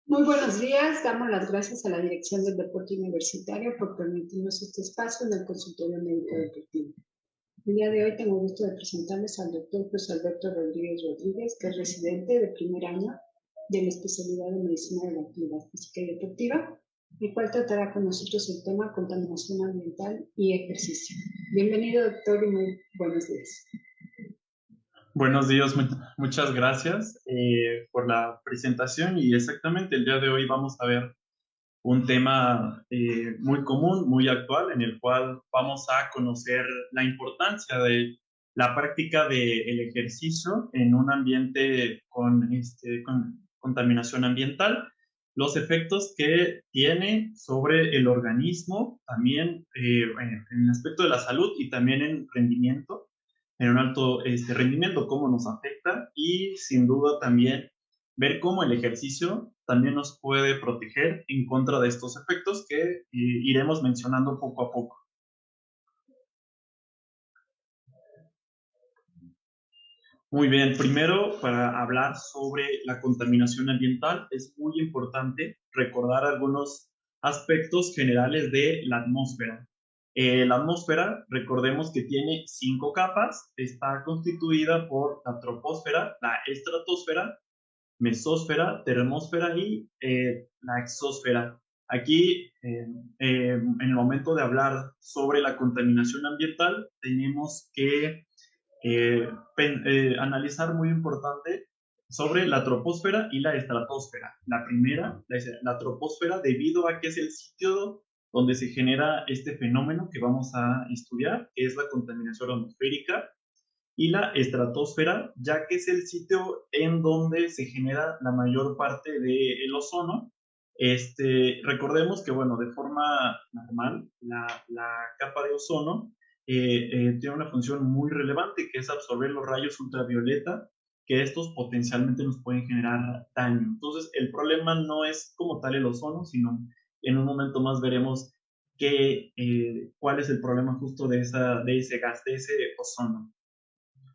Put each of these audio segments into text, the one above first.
Muy buenos días. Damos las gracias a la Dirección del Deporte Universitario por permitirnos este espacio en el consultorio médico deportivo. El día de hoy tengo el gusto de presentarles al doctor José Alberto Rodríguez Rodríguez, que es residente de primer año de la especialidad de Medicina de la Actividad Física y Deportiva, el cual tratará con nosotros el tema contaminación ambiental y ejercicio. Bienvenido, doctor, y muy buenos días. Buenos días, muchas gracias por la presentación y exactamente el día de hoy vamos a ver un tema muy común, muy actual, en el cual vamos a conocer la importancia de la práctica del ejercicio en un ambiente con contaminación ambiental, los efectos que tiene sobre el organismo, también en el aspecto de la salud y también en rendimiento, en un alto rendimiento, cómo nos afecta y sin duda también ver cómo el ejercicio también nos puede proteger en contra de estos efectos que iremos mencionando poco a poco. Muy bien, primero para hablar sobre la contaminación ambiental es muy importante recordar algunos aspectos generales de la atmósfera. La atmósfera, recordemos que tiene 5 capas, está constituida por la troposfera, la estratosfera, mesósfera, termósfera y la exósfera. Aquí, en el momento de hablar sobre la contaminación ambiental, tenemos que analizar muy importante sobre la troposfera y la estratosfera. La primera, la troposfera, debido a que es el sitio donde se genera este fenómeno que vamos a estudiar, que es la contaminación atmosférica, y la estratosfera, ya que es el sitio en donde se genera la mayor parte del ozono. Recordemos que, bueno, de forma normal, la capa de ozono tiene una función muy relevante, que es absorber los rayos ultravioleta, que estos potencialmente nos pueden generar daño. Entonces, el problema no es como tal el ozono, sino en un momento más veremos cuál es el problema justo de ese gas, de ese ozono.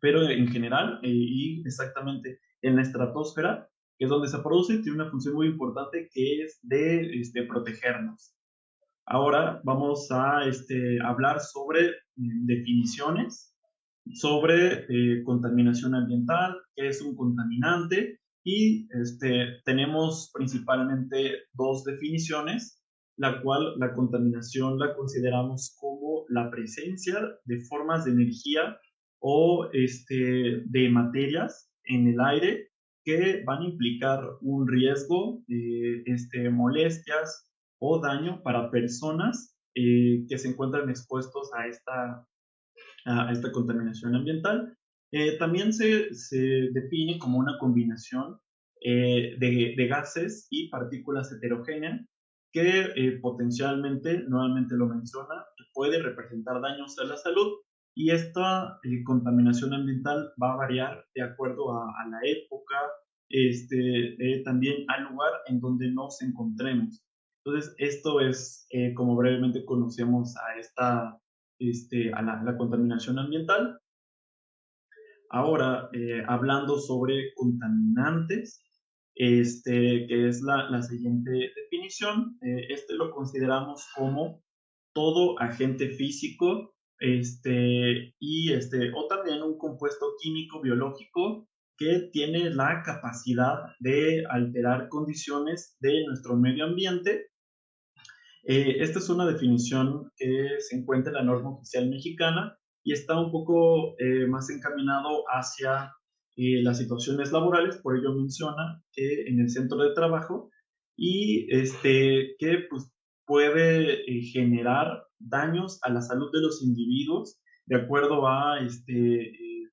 Pero en general y exactamente en la estratosfera, que es donde se produce, tiene una función muy importante que es de protegernos. Ahora vamos a hablar sobre definiciones, sobre contaminación ambiental, qué es un contaminante, y tenemos principalmente dos definiciones, la cual la contaminación la consideramos como la presencia de formas de energía o de materias en el aire que van a implicar un riesgo, molestias o daño para personas que se encuentran expuestos a esta contaminación ambiental. También se define como una combinación de gases y partículas heterogéneas que potencialmente, nuevamente lo menciona, puede representar daños a la salud, y esta contaminación ambiental va a variar de acuerdo a la época, también al lugar en donde nos encontremos. Entonces, esto es como brevemente conocemos a la contaminación ambiental. Ahora, hablando sobre contaminantes, que es la siguiente definición, lo consideramos como todo agente físico, o también un compuesto químico biológico que tiene la capacidad de alterar condiciones de nuestro medio ambiente. Esta es una definición que se encuentra en la norma oficial mexicana y está un poco más encaminado hacia las situaciones laborales, por ello menciona que en el centro de trabajo y que pues, puede generar daños a la salud de los individuos de acuerdo a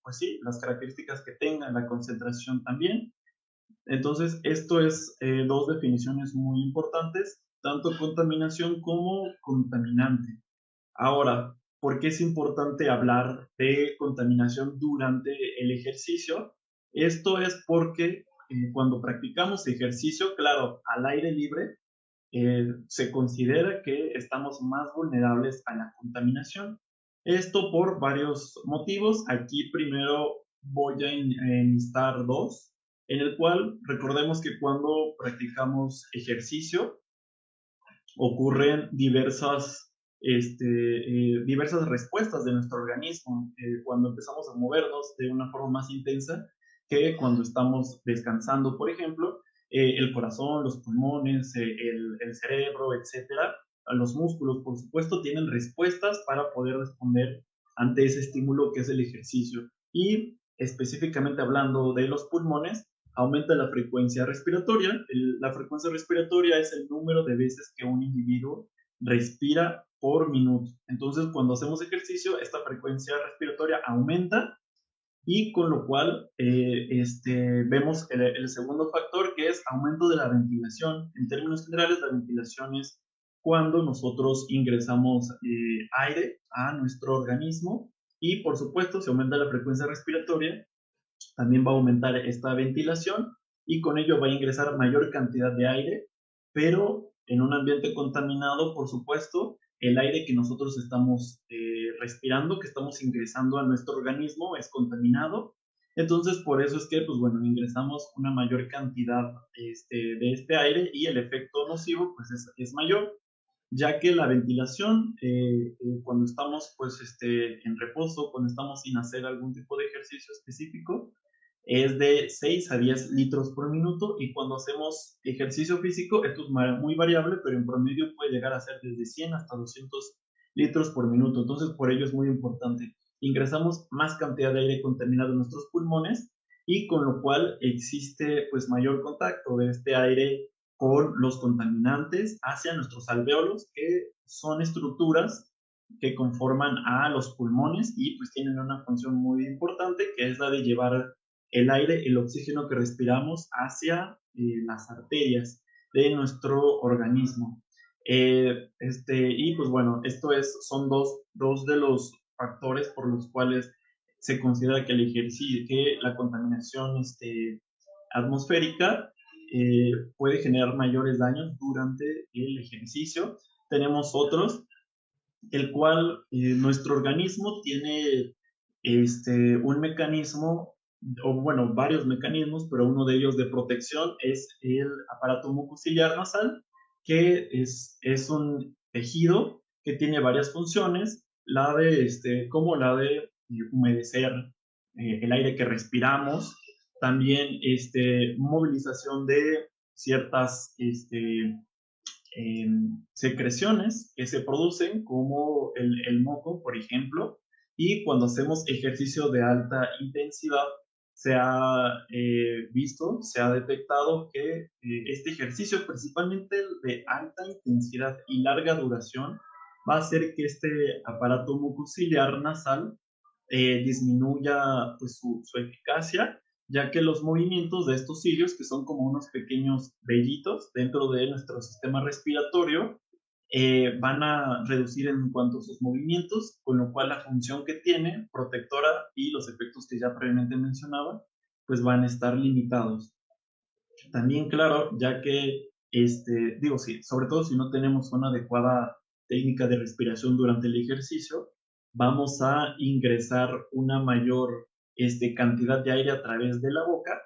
pues sí, las características que tengan, la concentración también. Entonces, esto es dos definiciones muy importantes, tanto contaminación como contaminante. Ahora, ¿por qué es importante hablar de contaminación durante el ejercicio? Esto es porque cuando practicamos ejercicio, claro, al aire libre, se considera que estamos más vulnerables a la contaminación. Esto por varios motivos. Aquí primero voy a enlistar dos. en el cual recordemos que cuando practicamos ejercicio ocurren diversas respuestas de nuestro organismo cuando empezamos a movernos de una forma más intensa que cuando estamos descansando, por ejemplo, el corazón, los pulmones, el cerebro, etcétera, los músculos, por supuesto, tienen respuestas para poder responder ante ese estímulo que es el ejercicio. Y específicamente hablando de los pulmones, aumenta la frecuencia respiratoria. La frecuencia respiratoria es el número de veces que un individuo respira por minuto. Entonces, cuando hacemos ejercicio, esta frecuencia respiratoria aumenta y con lo cual vemos el segundo factor, que es aumento de la ventilación. En términos generales, la ventilación es cuando nosotros ingresamos aire a nuestro organismo y, por supuesto, se aumenta la frecuencia respiratoria, también va a aumentar esta ventilación y con ello va a ingresar mayor cantidad de aire, pero en un ambiente contaminado, por supuesto, el aire que nosotros estamos respirando, que estamos ingresando a nuestro organismo, es contaminado. Entonces, por eso es que, pues bueno, ingresamos una mayor cantidad de este aire y el efecto nocivo, pues es mayor, ya que la ventilación, cuando estamos pues en reposo, cuando estamos sin hacer algún tipo de ejercicio específico, es de 6 a 10 litros por minuto, y cuando hacemos ejercicio físico, esto es muy variable, pero en promedio puede llegar a ser desde 100 hasta 200 litros por minuto. Entonces, por ello es muy importante. Ingresamos más cantidad de aire contaminado en nuestros pulmones y con lo cual existe pues mayor contacto de este aire con los contaminantes hacia nuestros alvéolos, que son estructuras que conforman a los pulmones y pues tienen una función muy importante, que es la de llevar el aire, el oxígeno que respiramos hacia las arterias de nuestro organismo. Y pues bueno, son dos de los factores por los cuales se considera que el ejercicio, que la contaminación atmosférica puede generar mayores daños durante el ejercicio. Tenemos otros, el cual nuestro organismo tiene un mecanismo, o bueno, varios mecanismos, pero uno de ellos de protección es el aparato mucociliar nasal, que es un tejido que tiene varias funciones, como la de humedecer el aire que respiramos, también movilización de ciertas secreciones que se producen, como el moco, por ejemplo, y cuando hacemos ejercicio de alta intensidad, se ha visto, se ha detectado que este ejercicio, principalmente de alta intensidad y larga duración, va a hacer que este aparato mucociliar nasal disminuya pues, su eficacia, ya que los movimientos de estos cilios, que son como unos pequeños vellitos dentro de nuestro sistema respiratorio, van a reducir en cuanto a sus movimientos, con lo cual la función que tiene, protectora, y los efectos que ya previamente mencionaba, pues van a estar limitados. También, claro, ya que, sí, sobre todo si no tenemos una adecuada técnica de respiración durante el ejercicio, vamos a ingresar una mayor cantidad de aire a través de la boca,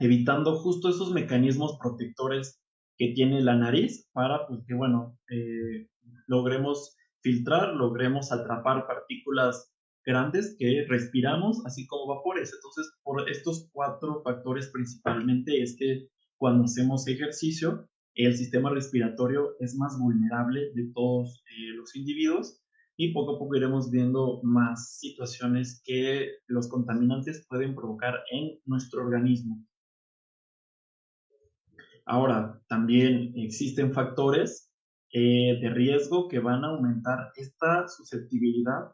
evitando justo esos mecanismos protectores que tiene la nariz para pues, que, bueno, logremos filtrar, logremos atrapar partículas grandes que respiramos, así como vapores. Entonces, por estos 4 factores principalmente es que cuando hacemos ejercicio, el sistema respiratorio es más vulnerable de todos los individuos, y poco a poco iremos viendo más situaciones que los contaminantes pueden provocar en nuestro organismo. Ahora, también existen factores de riesgo que van a aumentar esta susceptibilidad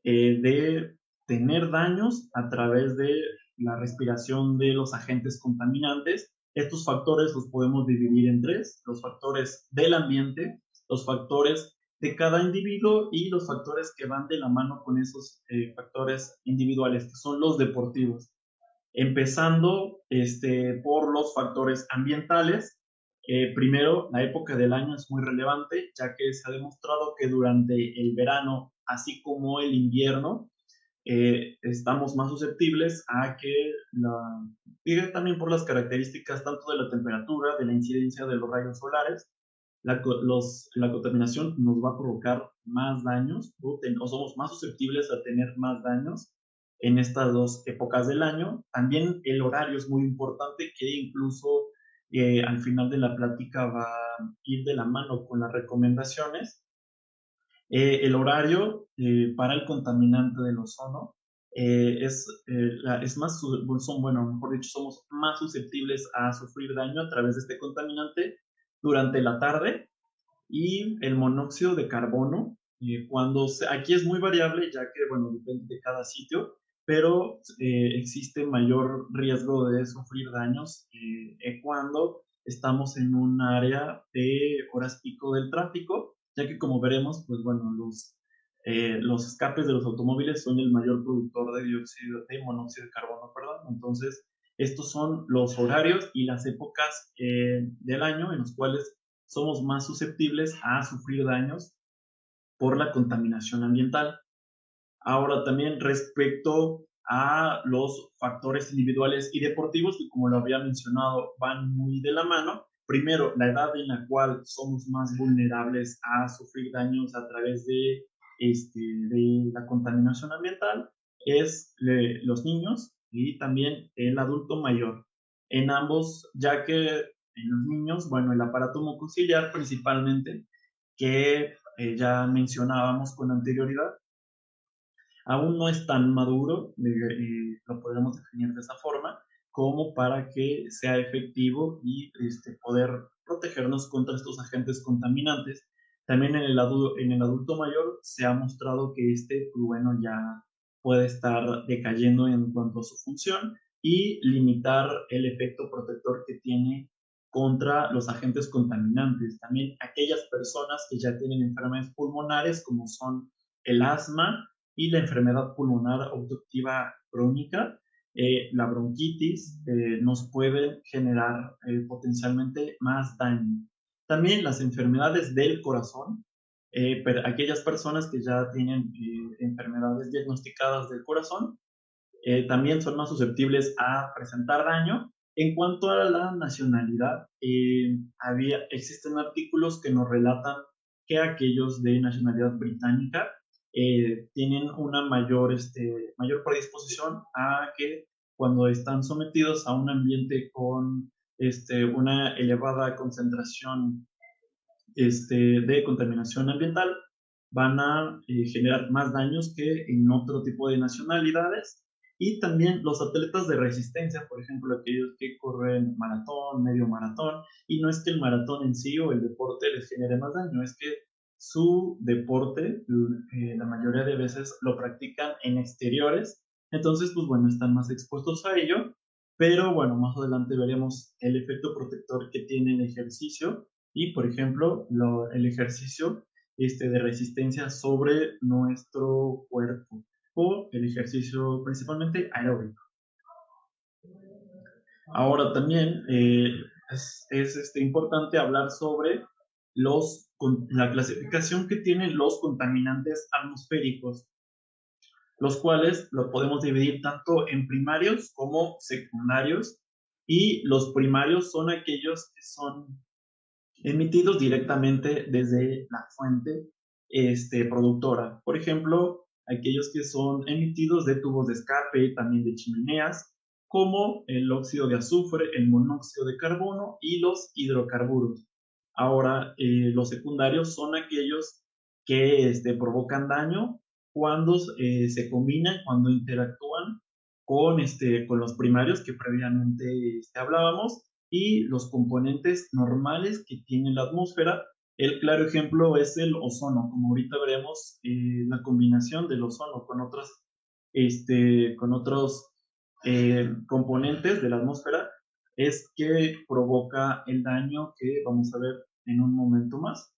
de tener daños a través de la respiración de los agentes contaminantes. Estos factores los podemos dividir en 3: los factores del ambiente, los factores de cada individuo y los factores que van de la mano con esos factores individuales, que son los deportivos. Empezando por los factores ambientales. Primero, la época del año es muy relevante, ya que se ha demostrado que durante el verano, así como el invierno, estamos más susceptibles a que y también por las características tanto de la temperatura, de la incidencia de los rayos solares, la contaminación nos va a provocar más daños o somos más susceptibles a tener más daños en estas dos épocas del año. También el horario es muy importante, que incluso al final de la plática va a ir de la mano con las recomendaciones. El horario para el contaminante del ozono es más, bueno, mejor dicho, somos más susceptibles a sufrir daño a través de este contaminante durante la tarde. Y el monóxido de carbono, aquí es muy variable, ya que, bueno, depende de cada sitio, pero existe mayor riesgo de sufrir daños cuando estamos en un área de horas pico del tráfico, ya que, como veremos, pues bueno, los escapes de los automóviles son el mayor productor de monóxido de carbono, perdón. Entonces, estos son los horarios y las épocas del año en los cuales somos más susceptibles a sufrir daños por la contaminación ambiental. Ahora también respecto a los factores individuales y deportivos, que como lo había mencionado, van muy de la mano. Primero, la edad en la cual somos más vulnerables a sufrir daños a través de la contaminación ambiental es los niños y también el adulto mayor. En ambos, ya que en los niños, bueno, el aparato mucociliar principalmente, que ya mencionábamos con anterioridad, aún no es tan maduro, lo podemos definir de esa forma, como para que sea efectivo y poder protegernos contra estos agentes contaminantes. También en el adulto mayor se ha mostrado que pues bueno, ya puede estar decayendo en cuanto a su función y limitar el efecto protector que tiene contra los agentes contaminantes. También aquellas personas que ya tienen enfermedades pulmonares como son el asma y la enfermedad pulmonar obstructiva crónica, la bronquitis, nos puede generar potencialmente más daño. También las enfermedades del corazón, pero aquellas personas que ya tienen enfermedades diagnosticadas del corazón, también son más susceptibles a presentar daño. En cuanto a la nacionalidad, existen artículos que nos relatan que aquellos de nacionalidad británica tienen una mayor predisposición a que cuando están sometidos a un ambiente con una elevada concentración de contaminación ambiental, van a generar más daños que en otro tipo de nacionalidades. Y también los atletas de resistencia, por ejemplo, aquellos que corren maratón, medio maratón, y no es que el maratón en sí o el deporte les genere más daño, es que su deporte la mayoría de veces lo practican en exteriores, entonces pues bueno, están más expuestos a ello, pero bueno, más adelante veremos el efecto protector que tiene el ejercicio y, por ejemplo, el ejercicio de resistencia sobre nuestro cuerpo o el ejercicio principalmente aeróbico. Ahora también es importante hablar sobre la clasificación que tienen los contaminantes atmosféricos, los cuales lo podemos dividir tanto en primarios como secundarios, y los primarios son aquellos que son emitidos directamente desde la fuente productora. Por ejemplo, aquellos que son emitidos de tubos de escape y también de chimeneas, como el óxido de azufre, el monóxido de carbono y los hidrocarburos. Ahora, los secundarios son aquellos que provocan daño cuando se combinan, cuando interactúan con los primarios que previamente hablábamos, y los componentes normales que tiene la atmósfera. El claro ejemplo es el ozono, como ahorita veremos, la combinación del ozono con otros componentes de la atmósfera es que provoca el daño que vamos a ver en un momento más.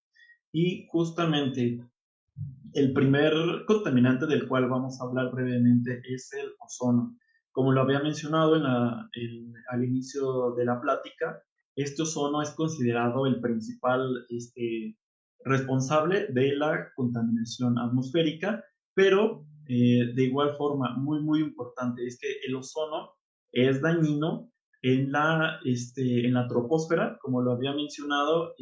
Y justamente el primer contaminante del cual vamos a hablar brevemente es el ozono. Como lo había mencionado al inicio de la plática, este ozono es considerado el principal responsable de la contaminación atmosférica, pero De igual forma, muy importante, es que el ozono es dañino en la troposfera, como lo había mencionado,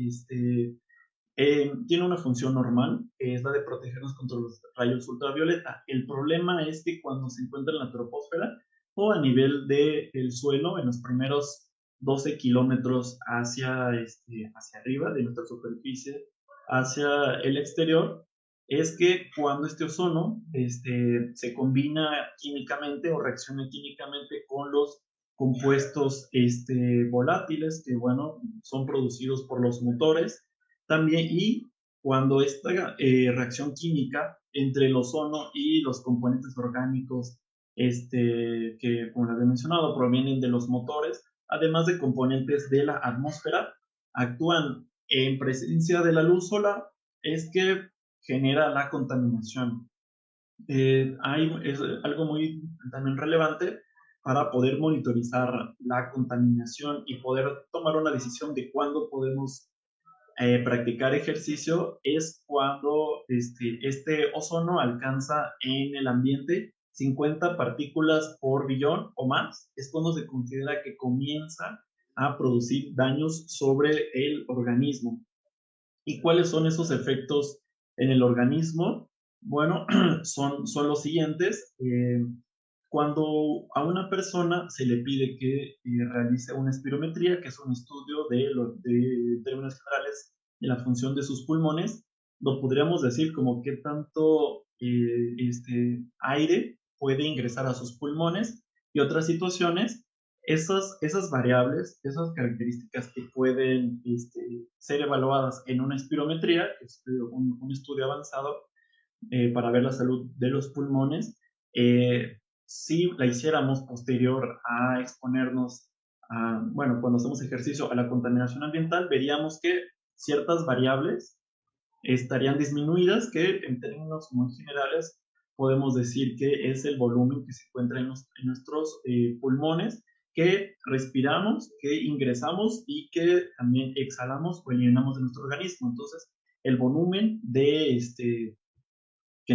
tiene una función normal, que es la de protegernos contra los rayos ultravioleta. El problema es que cuando se encuentra en la troposfera o a nivel del suelo, en los primeros 12 kilómetros hacia arriba de nuestra superficie, hacia el exterior, es que cuando este ozono se combina químicamente o reacciona químicamente con los compuestos volátiles que, bueno, son producidos por los motores también, y cuando esta reacción química entre el ozono y los componentes orgánicos que, como les había mencionado, provienen de los motores, además de componentes de la atmósfera, actúan en presencia de la luz solar, es que genera la contaminación. Es algo muy también relevante para poder monitorizar la contaminación y poder tomar una decisión de cuándo podemos practicar ejercicio, es cuando este ozono alcanza en el ambiente 50 partículas por billón o más. Es cuando se considera que comienza a producir daños sobre el organismo. ¿Y cuáles son esos efectos en el organismo? Bueno, son los siguientes. Cuando a una persona se le pide que realice una espirometría, que es un estudio de términos generales de la función de sus pulmones, lo podríamos decir como qué tanto aire puede ingresar a sus pulmones y otras situaciones. Esas variables, esas características que pueden ser evaluadas en una espirometría, que es un estudio avanzado para ver la salud de los pulmones, si la hiciéramos posterior a exponernos bueno, cuando hacemos ejercicio a la contaminación ambiental, veríamos que ciertas variables estarían disminuidas, que en términos muy generales podemos decir que es el volumen que se encuentra en nuestros pulmones, que respiramos, que ingresamos y que también exhalamos o eliminamos de nuestro organismo. Entonces, el volumen que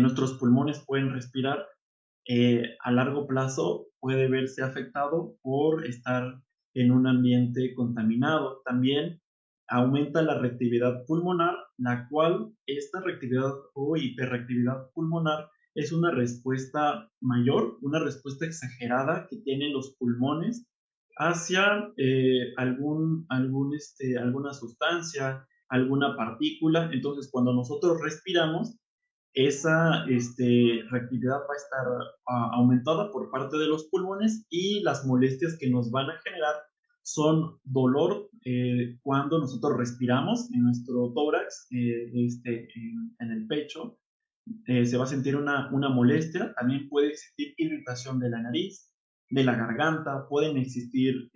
nuestros pulmones pueden respirar a largo plazo puede verse afectado por estar en un ambiente contaminado. También aumenta la reactividad pulmonar, la cual esta reactividad o hiperreactividad pulmonar es una respuesta mayor, una respuesta exagerada que tienen los pulmones hacia alguna sustancia, alguna partícula. Entonces, cuando nosotros respiramos, esa reactividad va a estar aumentada por parte de los pulmones, y las molestias que nos van a generar son dolor cuando nosotros respiramos en nuestro tórax, en el pecho. Se va a sentir una molestia. También puede existir irritación de la nariz, de la garganta, pueden existir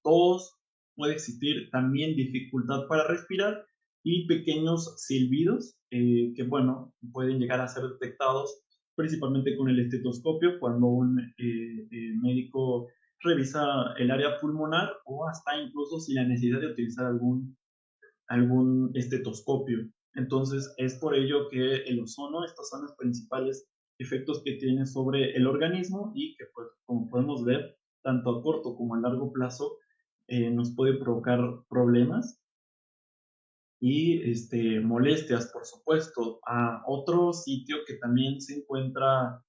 tos, puede existir también dificultad para respirar y pequeños silbidos que, bueno, pueden llegar a ser detectados principalmente con el estetoscopio cuando un médico revisa el área pulmonar, o hasta incluso sin la necesidad de utilizar algún estetoscopio. Entonces, es por ello que el ozono, estos son los principales efectos que tiene sobre el organismo, y que, pues, como podemos ver, tanto a corto como a largo plazo, nos puede provocar problemas y molestias, por supuesto. Otro sitio que también se encuentra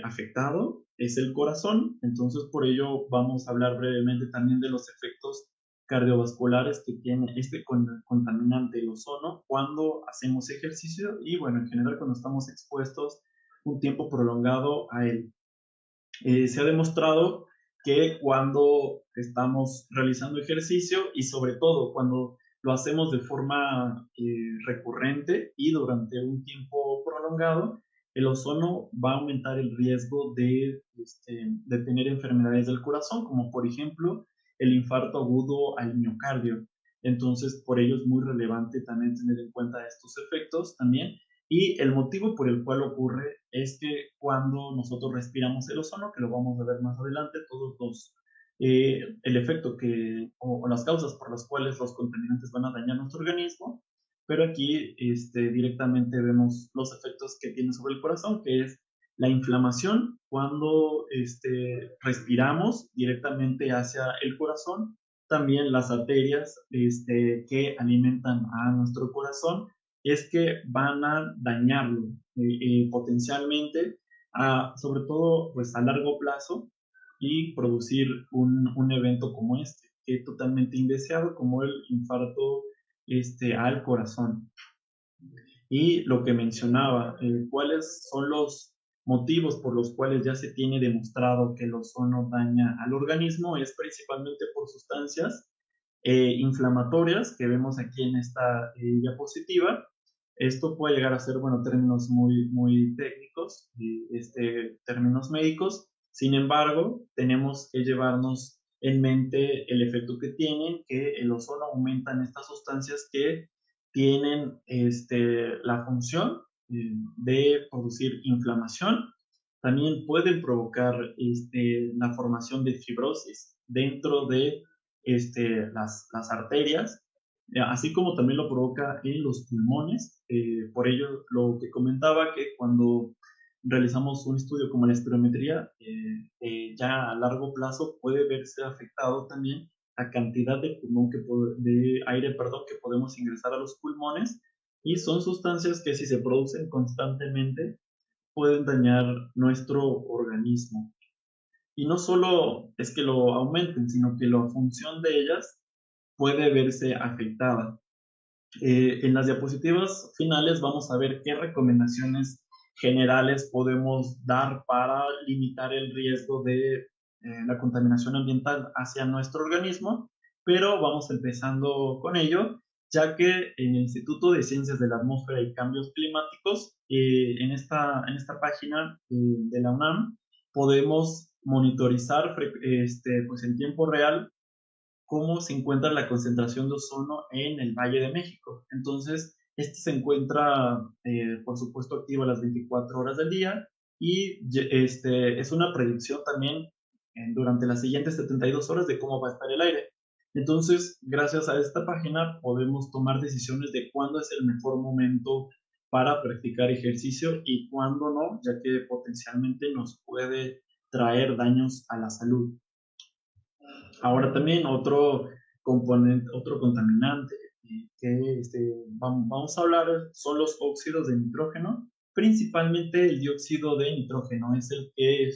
afectado es el corazón. Entonces, por ello vamos a hablar brevemente también de los efectos cardiovasculares que tiene este contaminante, el ozono, cuando hacemos ejercicio y, bueno, en general cuando estamos expuestos un tiempo prolongado a él. Se ha demostrado que cuando estamos realizando ejercicio, y sobre todo cuando lo hacemos de forma recurrente y durante un tiempo prolongado, el ozono va a aumentar el riesgo de tener enfermedades del corazón, como por ejemplo el infarto agudo al miocardio. Entonces, por ello es muy relevante también tener en cuenta estos efectos también. Y el motivo por el cual ocurre es que cuando nosotros respiramos el ozono, que lo vamos a ver más adelante, el efecto o las causas por las cuales los contaminantes van a dañar nuestro organismo, pero aquí directamente vemos los efectos que tiene sobre el corazón, que es La inflamación, cuando respiramos directamente hacia el corazón, también las arterias que alimentan a nuestro corazón, es que van a dañarlo potencialmente, sobre todo pues a largo plazo, y producir un evento como este, que es totalmente indeseado, como el infarto al corazón. Y lo que mencionaba, cuáles son los motivos por los cuales ya se tiene demostrado que el ozono daña al organismo, es principalmente por sustancias inflamatorias que vemos aquí en esta diapositiva. Esto puede llegar a ser, bueno, términos muy técnicos, términos médicos. Sin embargo, tenemos que llevarnos en mente el efecto que tienen, que el ozono aumenta en estas sustancias que tienen la función de producir inflamación. También pueden provocar la formación de fibrosis dentro de las arterias, así como también lo provoca en los pulmones. Por ello, lo que comentaba, que cuando realizamos un estudio como la espirometría, ya a largo plazo puede verse afectado también la cantidad de de aire que podemos ingresar a los pulmones, y son sustancias que, si se producen constantemente, pueden dañar nuestro organismo. Y no solo es que lo aumenten, sino que la función de ellas puede verse afectada. En las diapositivas finales vamos a ver qué recomendaciones generales podemos dar para limitar el riesgo de la contaminación ambiental hacia nuestro organismo, pero vamos empezando con ello, ya que en el Instituto de Ciencias de la Atmósfera y Cambios Climáticos, en esta página de la UNAM, podemos monitorizar pues en tiempo real cómo se encuentra la concentración de ozono en el Valle de México. Entonces, este se encuentra, por supuesto, activo a las 24 horas del día, y es una predicción también durante las siguientes 72 horas de cómo va a estar el aire. Entonces, gracias a esta página podemos tomar decisiones de cuándo es el mejor momento para practicar ejercicio y cuándo no, ya que potencialmente nos puede traer daños a la salud. Ahora también otro componente, otro contaminante que vamos a hablar son los óxidos de nitrógeno. Principalmente el dióxido de nitrógeno es el que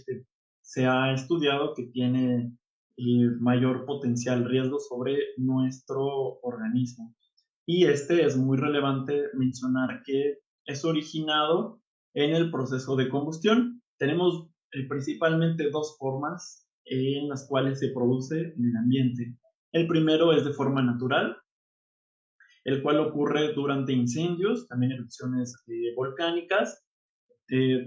se ha estudiado que tiene mayor potencial riesgo sobre nuestro organismo. Y es muy relevante mencionar que es originado en el proceso de combustión. Tenemos principalmente dos formas en las cuales se produce en el ambiente. El primero es de forma natural, el cual ocurre durante incendios, también erupciones volcánicas.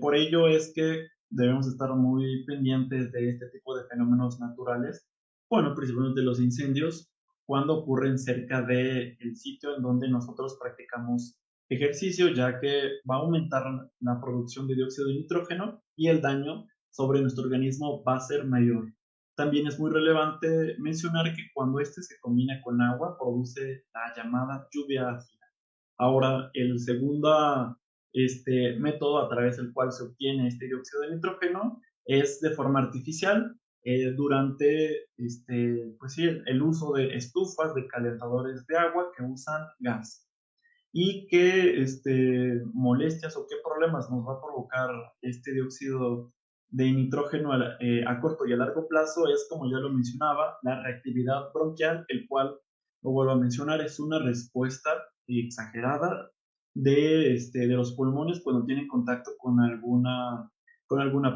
Por ello es que debemos estar muy pendientes de este tipo de fenómenos naturales, bueno, principalmente los incendios, cuando ocurren cerca del sitio en donde nosotros practicamos ejercicio, ya que va a aumentar la producción de dióxido de nitrógeno y el daño sobre nuestro organismo va a ser mayor. También es muy relevante mencionar que cuando este se combina con agua, produce la llamada lluvia ácida. Ahora, el segundo método a través del cual se obtiene este dióxido de nitrógeno es de forma artificial, durante pues sí, el uso de estufas, de calentadores de agua que usan gas. Y qué molestias o qué problemas nos va a provocar este dióxido de nitrógeno a corto y a largo plazo es, como ya lo mencionaba, la reactividad bronquial, el cual, lo vuelvo a mencionar, es una respuesta exagerada de los pulmones cuando tienen contacto con alguna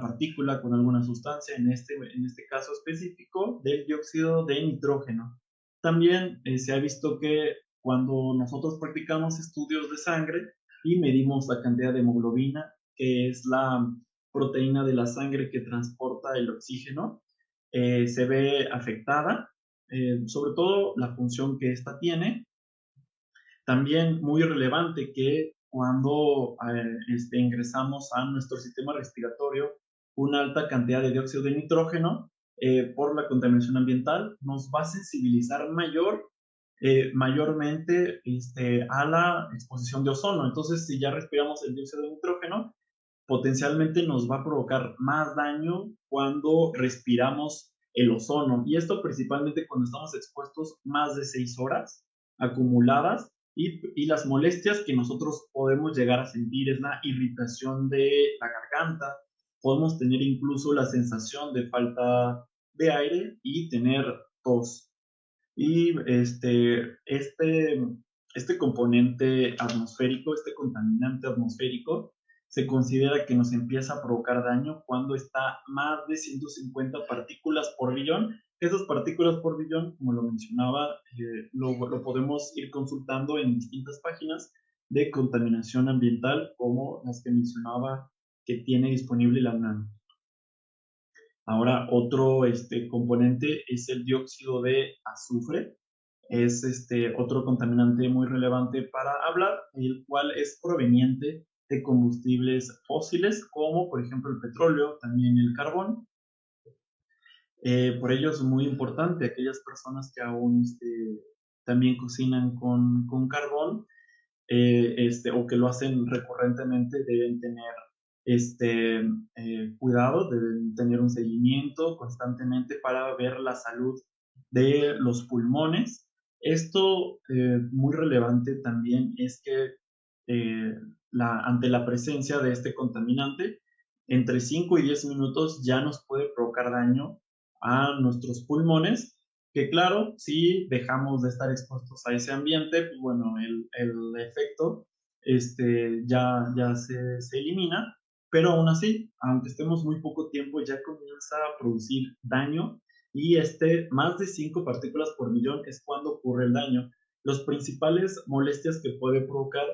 partícula, con alguna sustancia, en este caso específico del dióxido de nitrógeno. También se ha visto que cuando nosotros practicamos estudios de sangre y medimos la cantidad de hemoglobina, que es la proteína de la sangre que transporta el oxígeno, se ve afectada, sobre todo la función que ésta tiene. También muy relevante que cuando ingresamos a nuestro sistema respiratorio una alta cantidad de dióxido de nitrógeno por la contaminación ambiental, nos va a sensibilizar mayormente a la exposición de ozono. Entonces, si ya respiramos el dióxido de nitrógeno, potencialmente nos va a provocar más daño cuando respiramos el ozono. Y esto principalmente cuando estamos expuestos más de 6 horas acumuladas y las molestias que nosotros podemos llegar a sentir es la irritación de la garganta, podemos tener incluso la sensación de falta de aire y tener tos. Y este componente atmosférico, este contaminante atmosférico, se considera que nos empieza a provocar daño cuando está más de 150 partículas por billón. Esas partículas por billón, como lo mencionaba, lo podemos ir consultando en distintas páginas de contaminación ambiental, como las que mencionaba que tiene disponible la UNAM. Ahora, otro componente es el dióxido de azufre. Es otro contaminante muy relevante para hablar, el cual es proveniente de combustibles fósiles, como por ejemplo el petróleo, también el carbón. Por ello es muy importante aquellas personas que aún también cocinan con carbón, o que lo hacen recurrentemente, deben tener cuidado, deben tener un seguimiento constantemente para ver la salud de los pulmones. Esto muy relevante también es que ante la presencia de este contaminante, entre 5 y 10 minutos ya nos puede provocar daño a nuestros pulmones, que claro, si dejamos de estar expuestos a ese ambiente, pues bueno, el efecto ya se elimina, pero aún así, aunque estemos muy poco tiempo, ya comienza a producir daño y más de 5 partículas por millón es cuando ocurre el daño. Las principales molestias que puede provocar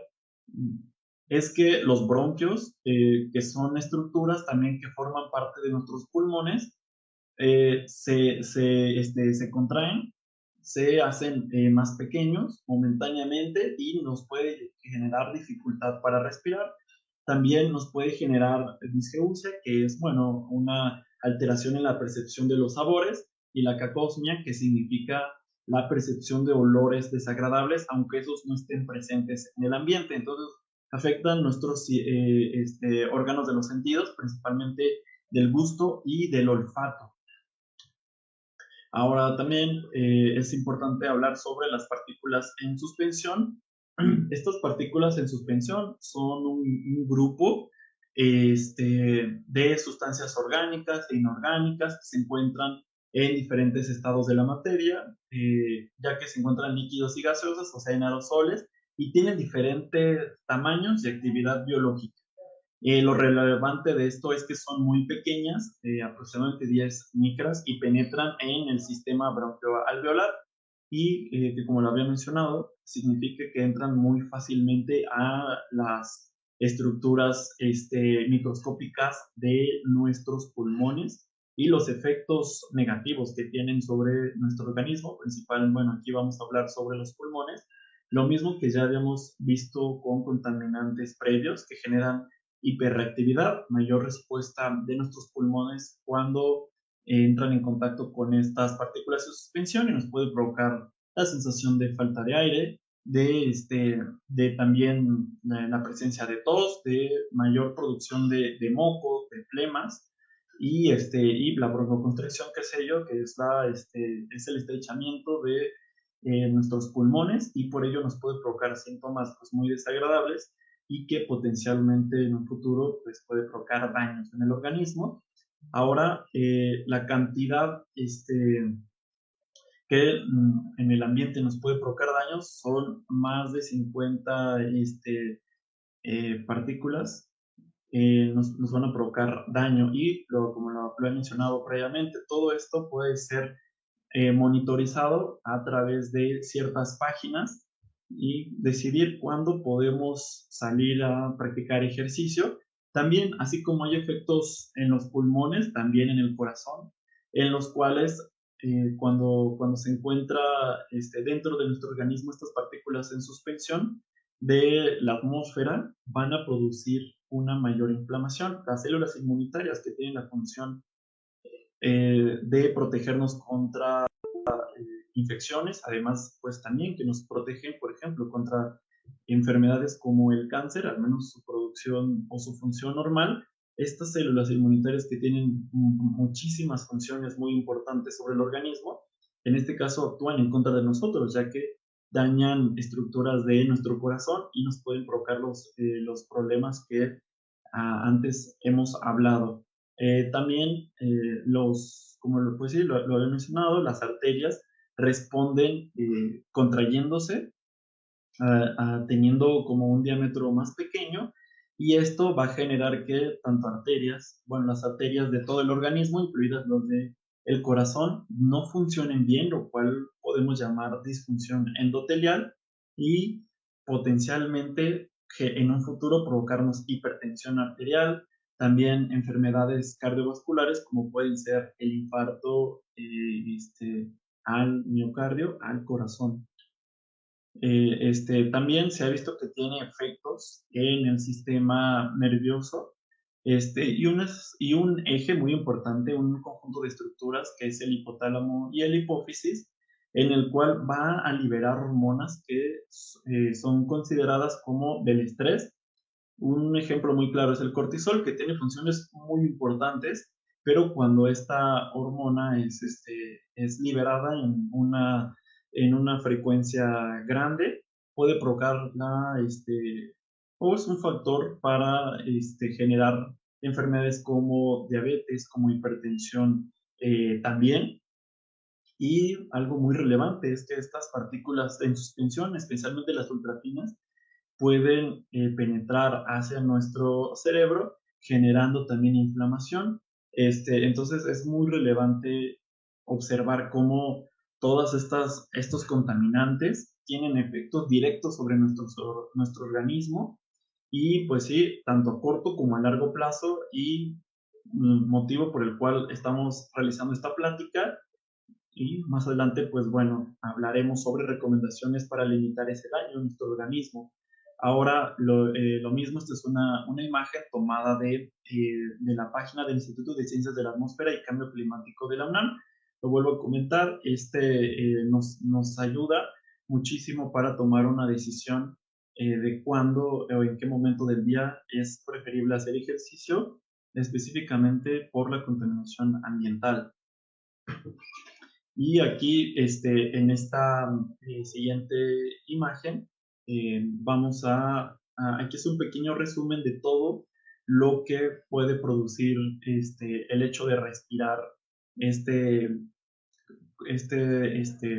es que los bronquios, que son estructuras también que forman parte de nuestros pulmones, se contraen, se hacen más pequeños momentáneamente y nos puede generar dificultad para respirar. También nos puede generar disgeusia, que es, bueno, una alteración en la percepción de los sabores, y la cacosmia, que significa la percepción de olores desagradables, aunque esos no estén presentes en el ambiente. Entonces, afectan nuestros órganos de los sentidos, principalmente del gusto y del olfato. Ahora también es importante hablar sobre las partículas en suspensión. Estas partículas en suspensión son un grupo de sustancias orgánicas e inorgánicas que se encuentran en diferentes estados de la materia, ya que se encuentran líquidos y gaseosas, o sea, en aerosoles, y tienen diferentes tamaños y actividad biológica. Lo relevante de esto es que son muy pequeñas, aproximadamente 10 micras, y penetran en el sistema bronquioalveolar y que, como lo había mencionado, significa que entran muy fácilmente a las estructuras microscópicas de nuestros pulmones y los efectos negativos que tienen sobre nuestro organismo, principalmente, bueno, aquí vamos a hablar sobre los pulmones, lo mismo que ya habíamos visto con contaminantes previos que generan hiperreactividad, mayor respuesta de nuestros pulmones cuando entran en contacto con estas partículas de suspensión y nos puede provocar la sensación de falta de aire, de también la presencia de tos, de mayor producción de moco, de flemas y la broncoconstricción, qué sé yo, que es el estrechamiento de nuestros pulmones y por ello nos puede provocar síntomas pues, muy desagradables y que potencialmente en un futuro pues, puede provocar daños en el organismo. Ahora, la cantidad que en el ambiente nos puede provocar daños son más de 50 partículas, nos van a provocar daño y como lo he mencionado previamente, todo esto puede ser monitorizado a través de ciertas páginas y decidir cuándo podemos salir a practicar ejercicio. También, así como hay efectos en los pulmones, también en el corazón, en los cuales cuando se encuentra dentro de nuestro organismo estas partículas en suspensión de la atmósfera van a producir una mayor inflamación. Las células inmunitarias que tienen la función de protegernos contra infecciones, además pues también que nos protegen, por ejemplo, contra enfermedades como el cáncer, al menos su producción o su función normal, estas células inmunitarias que tienen muchísimas funciones muy importantes sobre el organismo, en este caso actúan en contra de nosotros, ya que dañan estructuras de nuestro corazón y nos pueden provocar los problemas que antes hemos hablado. También como pues sí, lo había mencionado, las arterias responden contrayéndose, teniendo como un diámetro más pequeño, y esto va a generar que tanto arterias, bueno, las arterias de todo el organismo, incluidas los de el corazón, no funcionen bien, lo cual podemos llamar disfunción endotelial, y potencialmente en un futuro provocarnos hipertensión arterial, también enfermedades cardiovasculares como pueden ser el infarto al miocardio, al corazón. También se ha visto que tiene efectos en el sistema nervioso, y un eje muy importante, un conjunto de estructuras que es el hipotálamo y el hipófisis, en el cual va a liberar hormonas que son consideradas como del estrés. Un ejemplo muy claro es el cortisol, que tiene funciones muy importantes, pero cuando esta hormona es liberada en una frecuencia grande, puede provocar o es un factor para generar enfermedades como diabetes, como hipertensión también. Y algo muy relevante es que estas partículas en suspensión, especialmente las ultrafinas, pueden penetrar hacia nuestro cerebro, generando también inflamación. Entonces es muy relevante observar cómo todas estos contaminantes tienen efectos directos sobre nuestro organismo, y pues sí, tanto a corto como a largo plazo, y motivo por el cual estamos realizando esta plática. Y más adelante, pues bueno, hablaremos sobre recomendaciones para limitar ese daño en nuestro organismo. Ahora, lo mismo, esta es una imagen tomada de la página del Instituto de Ciencias de la Atmósfera y Cambio Climático de la UNAM. Lo vuelvo a comentar, nos ayuda muchísimo para tomar una decisión de cuándo o en qué momento del día es preferible hacer ejercicio, específicamente por la contaminación ambiental. Y aquí, en esta siguiente imagen, aquí es un pequeño resumen de todo lo que puede producir el hecho de respirar este,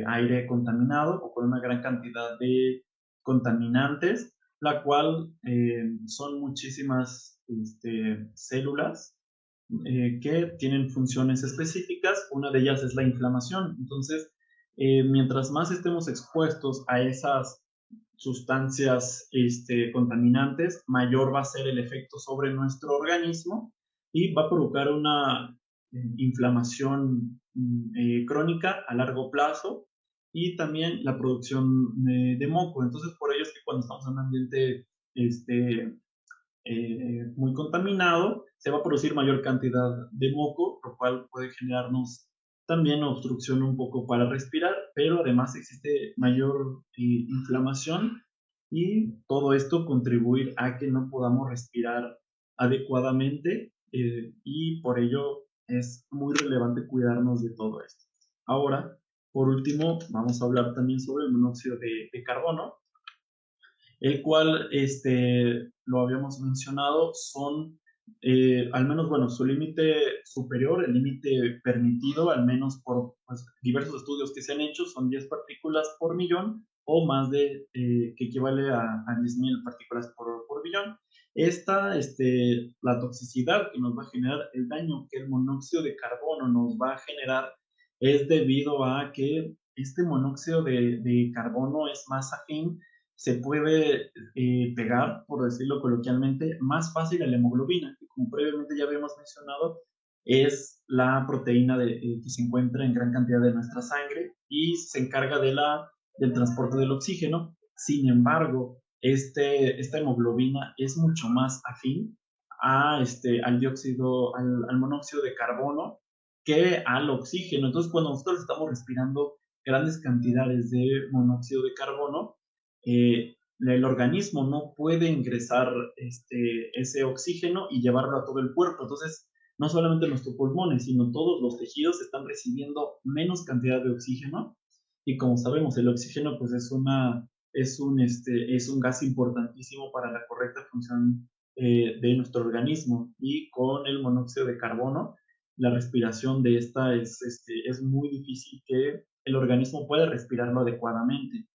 aire contaminado o con una gran cantidad de contaminantes, la cual son muchísimas células que tienen funciones específicas. Una de ellas es la inflamación. Entonces, mientras más estemos expuestos a esas sustancias contaminantes, mayor va a ser el efecto sobre nuestro organismo y va a provocar una inflamación crónica a largo plazo, y también la producción de moco. Entonces, por ello es que cuando estamos en un ambiente muy contaminado, se va a producir mayor cantidad de moco, lo cual puede generarnos también obstrucción un poco para respirar, pero además existe mayor inflamación, y todo esto contribuir a que no podamos respirar adecuadamente, y por ello es muy relevante cuidarnos de todo esto. Ahora, por último, vamos a hablar también sobre el monóxido de carbono, el cual, lo habíamos mencionado, son, al menos, bueno, su límite superior, el límite permitido, al menos por pues, diversos estudios que se han hecho, son 10 partículas por millón, o más que equivale a 10.000 partículas por billón. La toxicidad que nos va a generar, el daño que el monóxido de carbono nos va a generar, es debido a que este monóxido de carbono es más afín, se puede pegar, por decirlo coloquialmente, más fácil a la hemoglobina, que como previamente ya habíamos mencionado, es la proteína que se encuentra en gran cantidad de nuestra sangre y se encarga del transporte del oxígeno. Sin embargo, esta hemoglobina es mucho más afín al monóxido de carbono que al oxígeno. Entonces, cuando nosotros estamos respirando grandes cantidades de monóxido de carbono, el organismo no puede ingresar ese oxígeno y llevarlo a todo el cuerpo. Entonces, no solamente nuestros pulmones, sino todos los tejidos están recibiendo menos cantidad de oxígeno. Y como sabemos, el oxígeno pues es un gas importantísimo para la correcta función de nuestro organismo. Y con el monóxido de carbono, la respiración de esta es muy difícil que el organismo pueda respirarlo adecuadamente.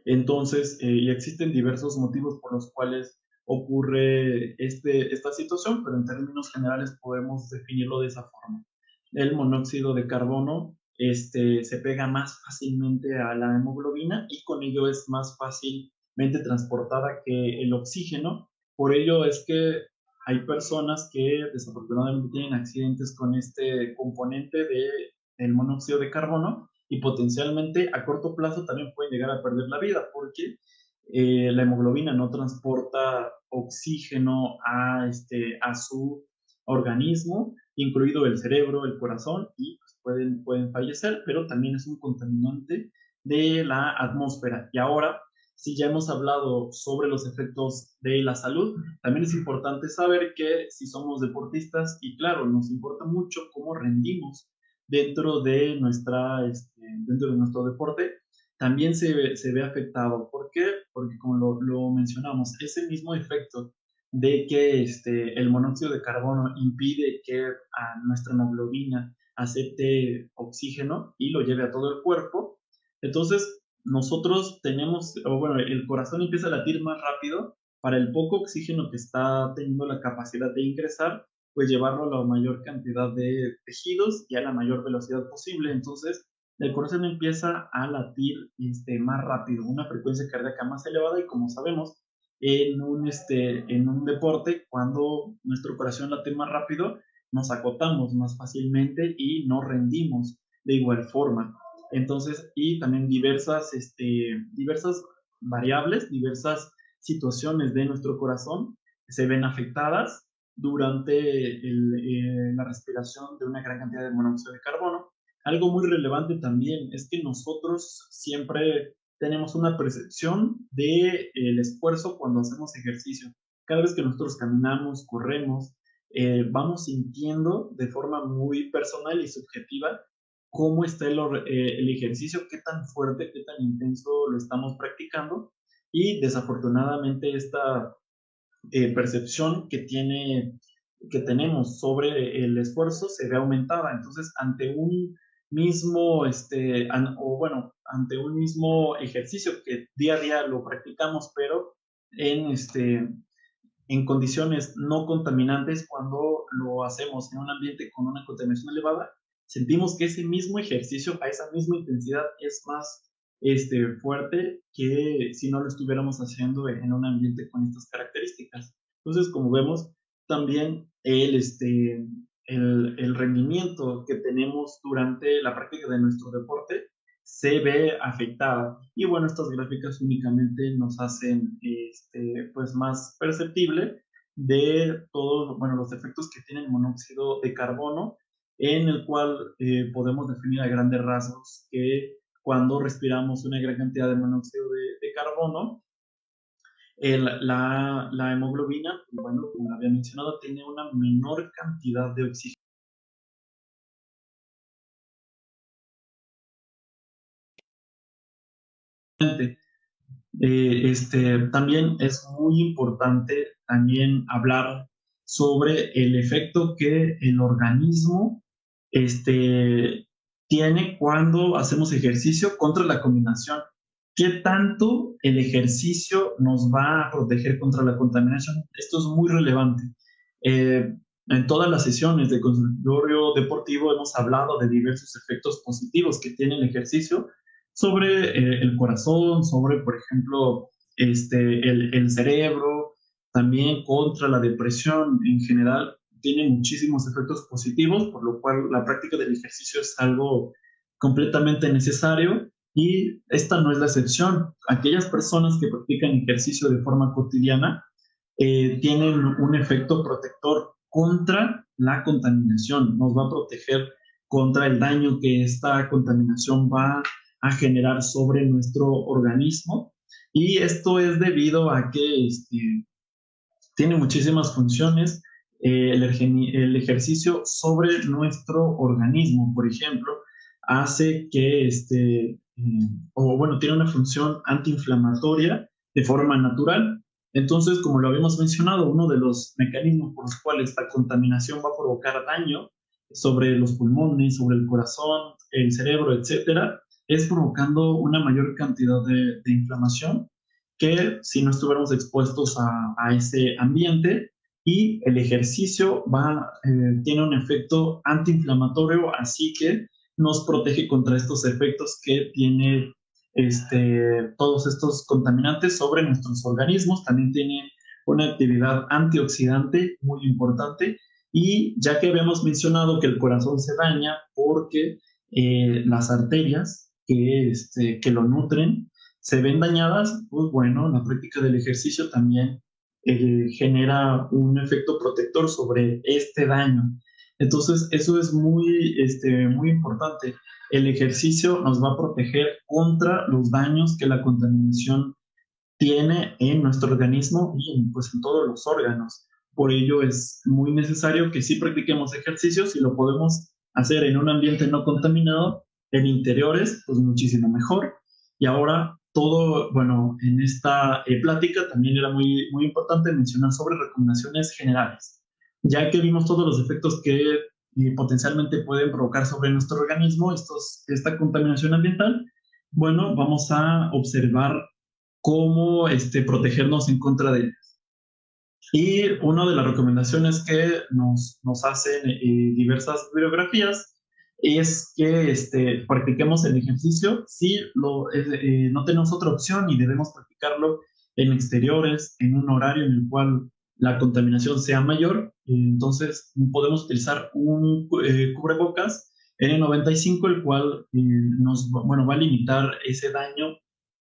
Entonces, y existen diversos motivos por los cuales ocurre esta situación, pero en términos generales podemos definirlo de esa forma. El monóxido de carbono se pega más fácilmente a la hemoglobina y con ello es más fácilmente transportada que el oxígeno. Por ello es que hay personas que desafortunadamente tienen accidentes con este componente del monóxido de carbono y potencialmente a corto plazo también pueden llegar a perder la vida porque la hemoglobina no transporta oxígeno a su organismo, incluido el cerebro, el corazón, y pues pueden fallecer, pero también es un contaminante de la atmósfera. Y ahora, si ya hemos hablado sobre los efectos de la salud, también es importante saber que si somos deportistas, y claro, nos importa mucho cómo rendimos dentro de nuestro deporte, también se ve afectado. ¿Por qué? Porque como lo mencionamos, ese mismo efecto de que el monóxido de carbono impide que a nuestra hemoglobina acepte oxígeno y lo lleve a todo el cuerpo, entonces nosotros el corazón empieza a latir más rápido para el poco oxígeno que está teniendo la capacidad de ingresar, pues llevarlo a la mayor cantidad de tejidos y a la mayor velocidad posible. Entonces, el corazón empieza a latir más rápido, una frecuencia cardíaca más elevada y como sabemos, en un deporte, cuando nuestro corazón late más rápido, nos acotamos más fácilmente y no rendimos de igual forma. Entonces, y también diversas variables, diversas situaciones de nuestro corazón se ven afectadas durante la respiración de una gran cantidad de monóxido de carbono. Algo muy relevante también es que nosotros siempre tenemos una percepción del esfuerzo cuando hacemos ejercicio. Cada vez que nosotros caminamos, corremos, vamos sintiendo de forma muy personal y subjetiva cómo está el ejercicio, qué tan fuerte, qué tan intenso lo estamos practicando. Y desafortunadamente esta percepción que tenemos sobre el esfuerzo se ve aumentada. Entonces, ante un mismo, ante un mismo ejercicio que día a día lo practicamos, pero en condiciones no contaminantes, cuando lo hacemos en un ambiente con una contaminación elevada, sentimos que ese mismo ejercicio a esa misma intensidad es más fuerte que si no lo estuviéramos haciendo en un ambiente con estas características. Entonces, como vemos, también el rendimiento que tenemos durante la práctica de nuestro deporte se ve afectada. Y bueno, estas gráficas únicamente nos hacen pues más perceptible de todos los efectos que tiene el monóxido de carbono, en el cual podemos definir a grandes rasgos que cuando respiramos una gran cantidad de monóxido de carbono, la hemoglobina, bueno, como había mencionado, tiene una menor cantidad de oxígeno. También es muy importante también hablar sobre el efecto que el organismo tiene cuando hacemos ejercicio contra la contaminación. ¿Qué tanto el ejercicio nos va a proteger contra la contaminación? Esto es muy relevante. En todas las sesiones de consultorio deportivo hemos hablado de diversos efectos positivos que tiene el ejercicio sobre el corazón, sobre, por ejemplo, el cerebro, también contra la depresión en general. Tiene muchísimos efectos positivos, por lo cual la práctica del ejercicio es algo completamente necesario y esta no es la excepción. Aquellas personas que practican ejercicio de forma cotidiana tienen un efecto protector contra la contaminación, nos va a proteger contra el daño que esta contaminación va a generar sobre nuestro organismo Y esto es debido a que tiene muchísimas funciones el ejercicio sobre nuestro organismo. Por ejemplo, hace que, o bueno, tiene una función antiinflamatoria de forma natural. Entonces, como lo habíamos mencionado, uno de los mecanismos por los cuales esta contaminación va a provocar daño sobre los pulmones, sobre el corazón, el cerebro, etcétera, es provocando una mayor cantidad de inflamación que si no estuviéramos expuestos a ese ambiente. Y el ejercicio tiene un efecto antiinflamatorio, así que nos protege contra estos efectos que tiene todos estos contaminantes sobre nuestros organismos. También tiene una actividad antioxidante muy importante. Y ya que habíamos mencionado que el corazón se daña porque las arterias que lo nutren se ven dañadas, pues bueno, la práctica del ejercicio también genera un efecto protector sobre este daño. Entonces, eso es muy importante. El ejercicio nos va a proteger contra los daños que la contaminación tiene en nuestro organismo y pues, en todos los órganos. Por ello es muy necesario que sí practiquemos ejercicios y lo podemos hacer en un ambiente no contaminado, en interiores, pues muchísimo mejor. Y ahora todo, bueno, en esta plática también era muy importante mencionar sobre recomendaciones generales, ya que vimos todos los efectos que potencialmente pueden provocar sobre nuestro organismo esta contaminación ambiental. Bueno, vamos a observar cómo protegernos en contra de ellas. Y una de las recomendaciones que nos hacen diversas bibliografías es que practiquemos el ejercicio si no tenemos otra opción y debemos practicarlo en exteriores, en un horario en el cual la contaminación sea mayor. Entonces podemos utilizar un cubrebocas N95, el cual va a limitar ese daño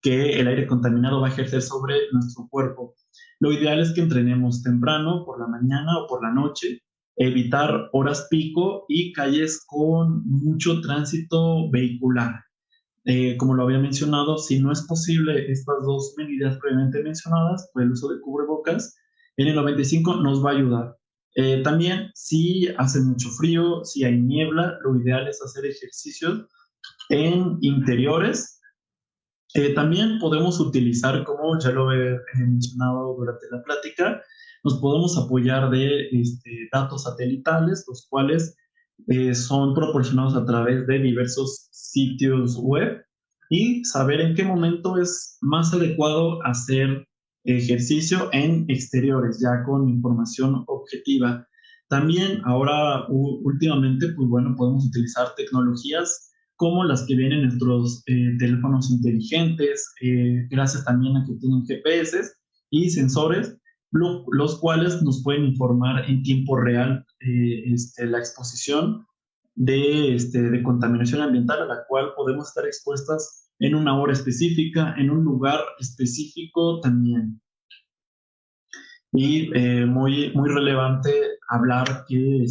que el aire contaminado va a ejercer sobre nuestro cuerpo. Lo ideal es que entrenemos temprano, por la mañana o por la noche, evitar horas pico y calles con mucho tránsito vehicular. Como lo había mencionado, si no es posible estas dos medidas previamente mencionadas, pues el uso de cubrebocas en el 95 nos va a ayudar. También, si hace mucho frío, si hay niebla, lo ideal es hacer ejercicios en interiores. También podemos utilizar, como ya lo he mencionado durante la plática, nos podemos apoyar de datos satelitales, los cuales son proporcionados a través de diversos sitios web, y saber en qué momento es más adecuado hacer ejercicio en exteriores, ya con información objetiva. También ahora, últimamente, pues bueno, podemos utilizar tecnologías como las que vienen en nuestros teléfonos inteligentes, gracias también a que tienen GPS y sensores, los cuales nos pueden informar en tiempo real la exposición de contaminación ambiental a la cual podemos estar expuestas en una hora específica, en un lugar específico también. Y muy relevante hablar que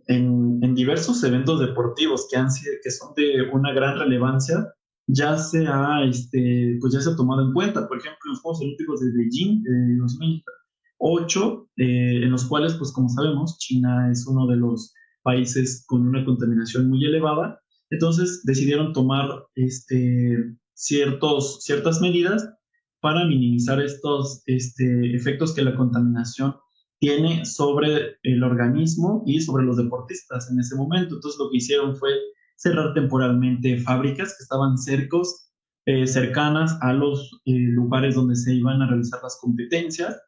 en diversos eventos deportivos que son de una gran relevancia, ya se ha, ya se ha tomado en cuenta. Por ejemplo, en los Juegos Olímpicos de Beijing de 2008, en los cuales, pues como sabemos, China es uno de los países con una contaminación muy elevada. Entonces decidieron tomar ciertas medidas para minimizar estos efectos que la contaminación tiene sobre el organismo y sobre los deportistas en ese momento. Entonces lo que hicieron fue cerrar temporalmente fábricas que estaban cercanas a los lugares donde se iban a realizar las competencias.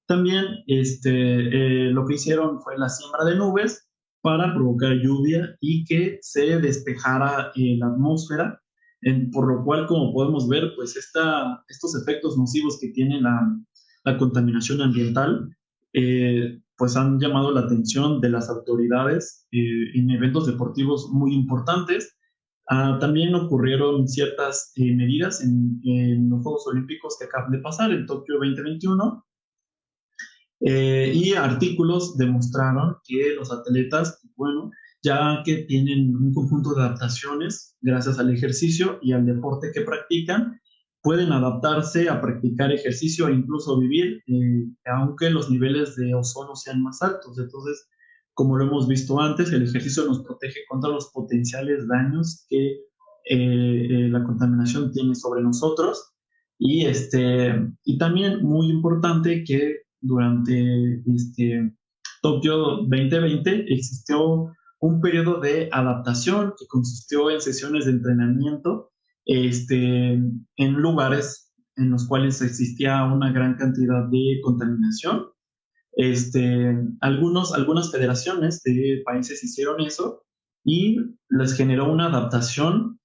También lo que hicieron fue la siembra de nubes para provocar lluvia y que se despejara la atmósfera, por lo cual, como podemos ver, pues estos efectos nocivos que tiene la contaminación ambiental pues han llamado la atención de las autoridades en eventos deportivos muy importantes. También ocurrieron ciertas medidas en los Juegos Olímpicos que acaban de pasar en Tokio 2021, y artículos demostraron que los atletas, bueno, ya que tienen un conjunto de adaptaciones gracias al ejercicio y al deporte que practican, pueden adaptarse a practicar ejercicio e incluso vivir, aunque los niveles de ozono sean más altos. Entonces, como lo hemos visto antes, el ejercicio nos protege contra los potenciales daños que la contaminación tiene sobre nosotros. Y también muy importante que durante Tokio 2020 existió un periodo de adaptación que consistió en sesiones de entrenamiento en lugares en los cuales existía una gran cantidad de contaminación. Algunas federaciones de países hicieron eso y les generó una adaptación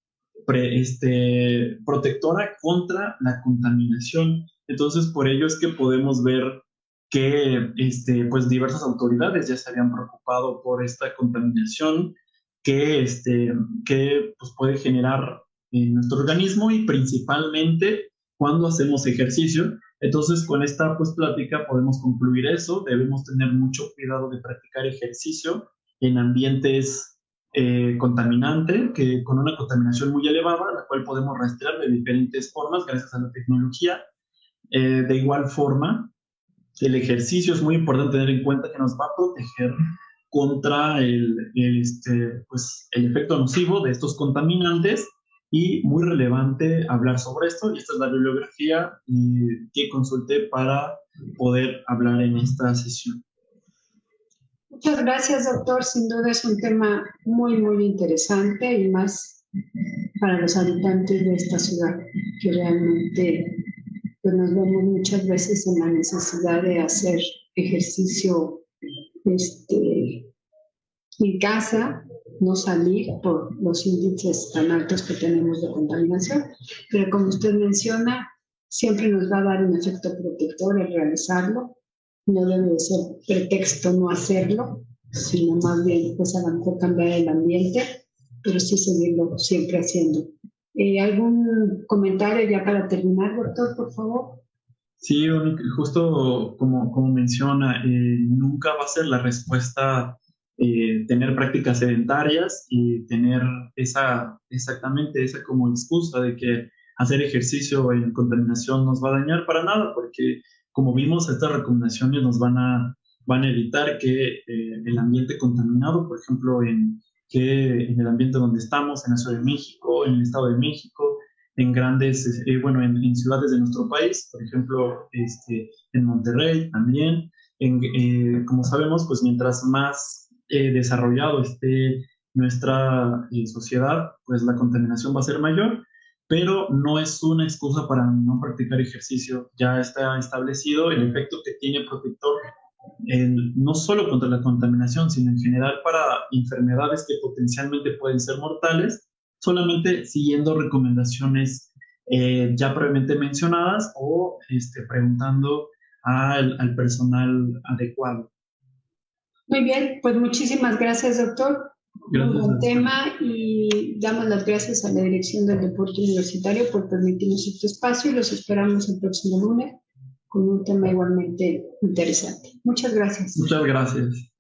protectora contra la contaminación. Entonces, por ello es que podemos ver que pues diversas autoridades ya se habían preocupado por esta contaminación que pues puede generar en nuestro organismo y principalmente cuando hacemos ejercicio. Entonces, con esta pues plática podemos concluir eso. Debemos tener mucho cuidado de practicar ejercicio en ambientes contaminantes, que con una contaminación muy elevada, la cual podemos rastrear de diferentes formas gracias a la tecnología. De igual forma, el ejercicio es muy importante tener en cuenta que nos va a proteger contra pues, el efecto nocivo de estos contaminantes, y muy relevante hablar sobre esto, y esta es la bibliografía que consulté para poder hablar en esta sesión. Muchas gracias, doctor. Sin duda es un tema muy, muy interesante y más para los habitantes de esta ciudad, que realmente pues, nos vemos muchas veces en la necesidad de hacer ejercicio en casa, no salir por los índices tan altos que tenemos de contaminación. Pero como usted menciona, siempre nos va a dar un efecto protector el realizarlo. No debe ser pretexto no hacerlo, sino más bien pues a lo mejor cambiar el ambiente, pero sí seguirlo siempre haciendo. ¿Algún comentario ya para terminar, doctor, por favor? Sí, justo como menciona, nunca va a ser la respuesta tener prácticas sedentarias y tener exactamente esa como excusa de que hacer ejercicio en contaminación nos va a dañar para nada, porque como vimos, estas recomendaciones nos van a evitar que el ambiente contaminado, por ejemplo, en el ambiente donde estamos, en la Ciudad de México, en el Estado de México, en grandes, en ciudades de nuestro país, por ejemplo, en Monterrey también. Como sabemos, pues mientras más desarrollado esté nuestra sociedad, pues la contaminación va a ser mayor, pero no es una excusa para no practicar ejercicio. Ya está establecido el efecto que tiene protector, no solo contra la contaminación, sino en general para enfermedades que potencialmente pueden ser mortales, solamente siguiendo recomendaciones ya previamente mencionadas o preguntando al personal adecuado. Muy bien, pues muchísimas gracias, doctor. Gracias. Un buen tema, y damos las gracias a la Dirección del Deporte Universitario por permitirnos este espacio, y los esperamos el próximo lunes con un tema igualmente interesante. Muchas gracias. Muchas gracias.